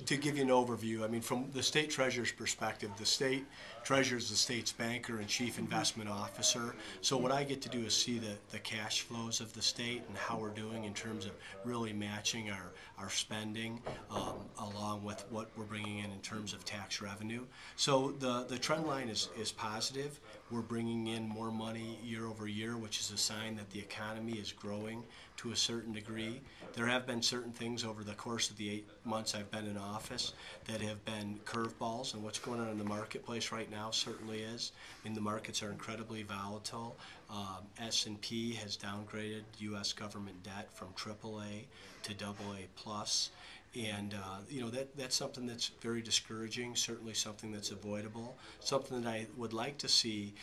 to give you an overview, I mean, from the state treasurer's perspective, the state treasurer is the state's banker and chief investment officer. So what I get to do is see the cash flows of the state and how we're doing in terms of really matching our spending along with what we're bringing in terms of tax revenue. So the trend line is positive. We're bringing in more money year over year, which is a sign that the economy is growing to a certain degree. There have been certain things over the course of the 8 months I've been in office that have been curveballs, and what's going on in the marketplace right now certainly is. I mean, the markets are incredibly volatile. S&P has downgraded U.S. government debt from AAA to AA plus. And you know, that's something that's very discouraging, certainly something that's avoidable, something that I would like to see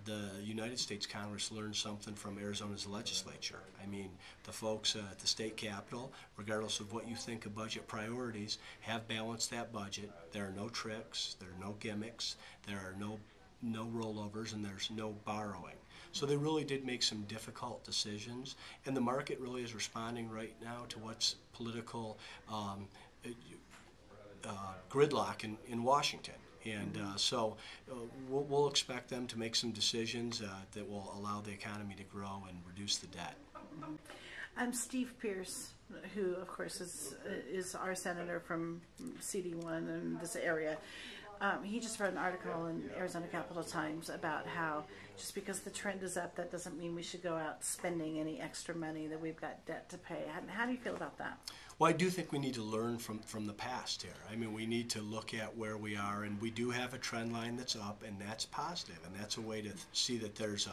the United States Congress learn something from Arizona's legislature. I mean, the folks at the state capitol, regardless of what you think of budget priorities, have balanced that budget. There are no tricks, there are no gimmicks, there are no rollovers, and there's no borrowing. So they really did make some difficult decisions, and the market really is responding right now to what's political gridlock in Washington. And so we'll expect them to make some decisions that will allow the economy to grow and reduce the debt. I'm Steve Pierce, who of course is our senator from CD1 in this area. He just wrote an article in Arizona Capital Times about how just because the trend is up, that doesn't mean we should go out spending any extra money, that we've got debt to pay. How do you feel about that? Well, I do think we need to learn from the past here. I mean, we need to look at where we are, and we do have a trend line that's up, and that's positive, and that's a way to see that there's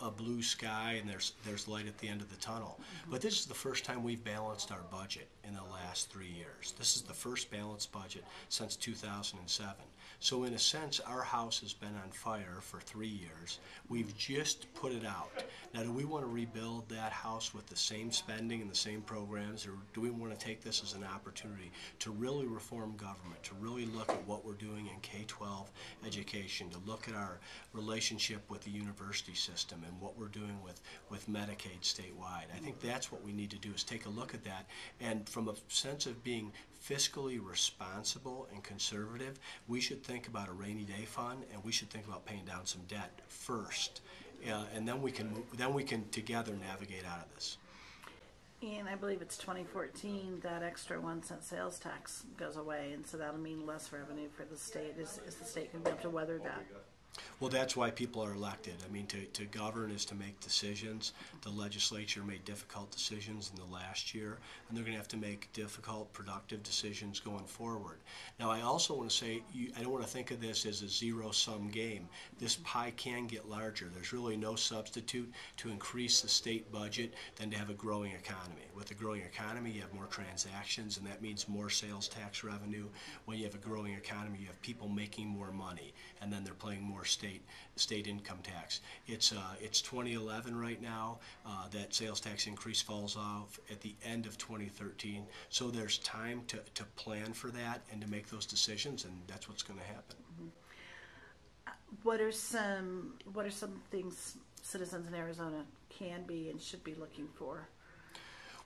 a blue sky and there's light at the end of the tunnel. But this is the first time we've balanced our budget in the last 3 years. This is the first balanced budget since 2007. So in a sense, our house has been on fire for 3 years. We've just put it out. Now, do we want to rebuild that house with the same spending and the same programs, or do we want to take this as an opportunity to really reform government, to really look at what we're doing in K-12 education, to look at our relationship with the university system and what we're doing with Medicaid statewide? I think that's what we need to do, is take a look at that, and from a sense of being fiscally responsible and conservative, we should think about a rainy day fund, and we should think about paying down some debt first, and then we can together navigate out of this. And I believe it's 2014 that extra 1 cent sales tax goes away, and so that'll mean less revenue for the state. Is the state going to be able to weather that? Well, that's why people are elected. I mean, to govern is to make decisions. The legislature made difficult decisions in the last year, and they're going to have to make difficult, productive decisions going forward. Now, I also want to say, I don't want to think of this as a zero-sum game. This pie can get larger. There's really no substitute to increase the state budget than to have a growing economy. With a growing economy, you have more transactions, and that means more sales tax revenue. When you have a growing economy, you have people making more money, and then they're paying more state income tax. It's 2011 right now. That sales tax increase falls off at the end of 2013. So there's time to plan for that and to make those decisions, and that's what's going to happen. What are some things citizens in Arizona can be and should be looking for?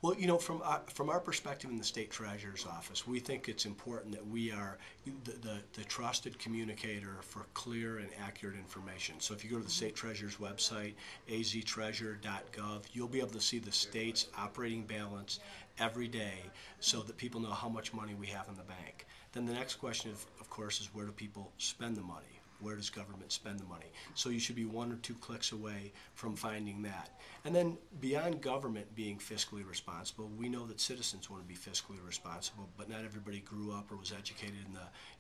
Well, you know, from our perspective in the state treasurer's office, we think it's important that we are the trusted communicator for clear and accurate information. So if you go to the state treasurer's website, aztreasurer.gov, you'll be able to see the state's operating balance every day so that people know how much money we have in the bank. Then the next question, of course, is where do people spend the money? Where does government spend the money? So you should be 1 or 2 clicks away from finding that. And then beyond government being fiscally responsible, we know that citizens want to be fiscally responsible, but not everybody grew up or was educated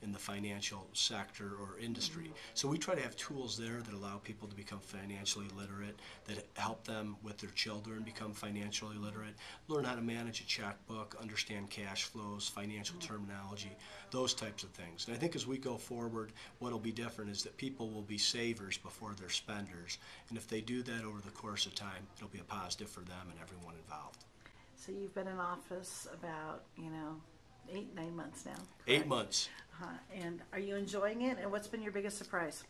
in the financial sector or industry. So we try to have tools there that allow people to become financially literate, that help them with their children become financially literate, learn how to manage a checkbook, understand cash flows, financial terminology, those types of things. And I think as we go forward, what will be different is that people will be savers before they're spenders. And if they do that over the course of time, it'll be a positive for them and everyone involved. So you've been in office about, 8, 9 months now. Correct? 8 months. And are you enjoying it? And what's been your biggest surprise?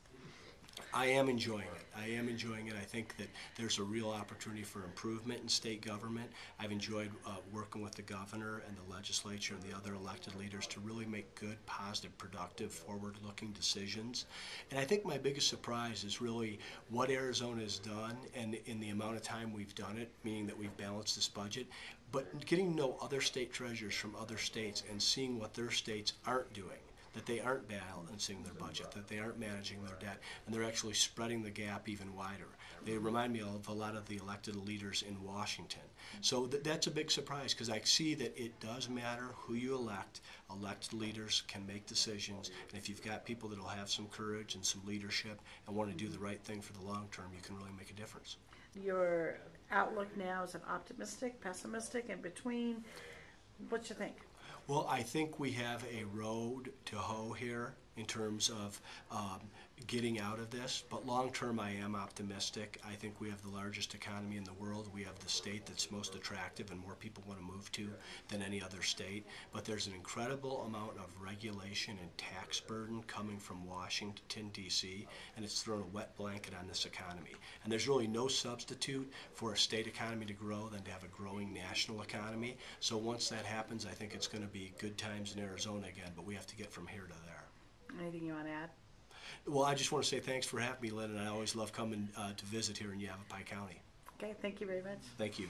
I am enjoying it. I am enjoying it. I think that there's a real opportunity for improvement in state government. I've enjoyed working with the governor and the legislature and the other elected leaders to really make good, positive, productive, forward-looking decisions. And I think my biggest surprise is really what Arizona has done and in the amount of time we've done it, meaning that we've balanced this budget, but getting to know other state treasurers from other states and seeing what their states aren't doing, that they aren't balancing their budget, that they aren't managing their debt, and they're actually spreading the gap even wider. They remind me of a lot of the elected leaders in Washington. So that's a big surprise, because I see that it does matter who you elect. Elected leaders can make decisions, and if you've got people that will have some courage and some leadership and want to do the right thing for the long term, you can really make a difference. Your outlook now is optimistic, pessimistic, in between. What you think? Well, I think we have a road to hoe here in terms of getting out of this, but long term I am optimistic. I think we have the largest economy in the world. We have the state that's most attractive and more people want to move to than any other state, but there's an incredible amount of regulation and tax burden coming from Washington, D.C., and it's thrown a wet blanket on this economy. And there's really no substitute for a state economy to grow than to have a growing national economy. So once that happens, I think it's going to be good times in Arizona again, but we have to get from here to there. Anything you want to add? Well, I just want to say thanks for having me, Lynn, and I always love coming to visit here in Yavapai County. Okay, thank you very much. Thank you.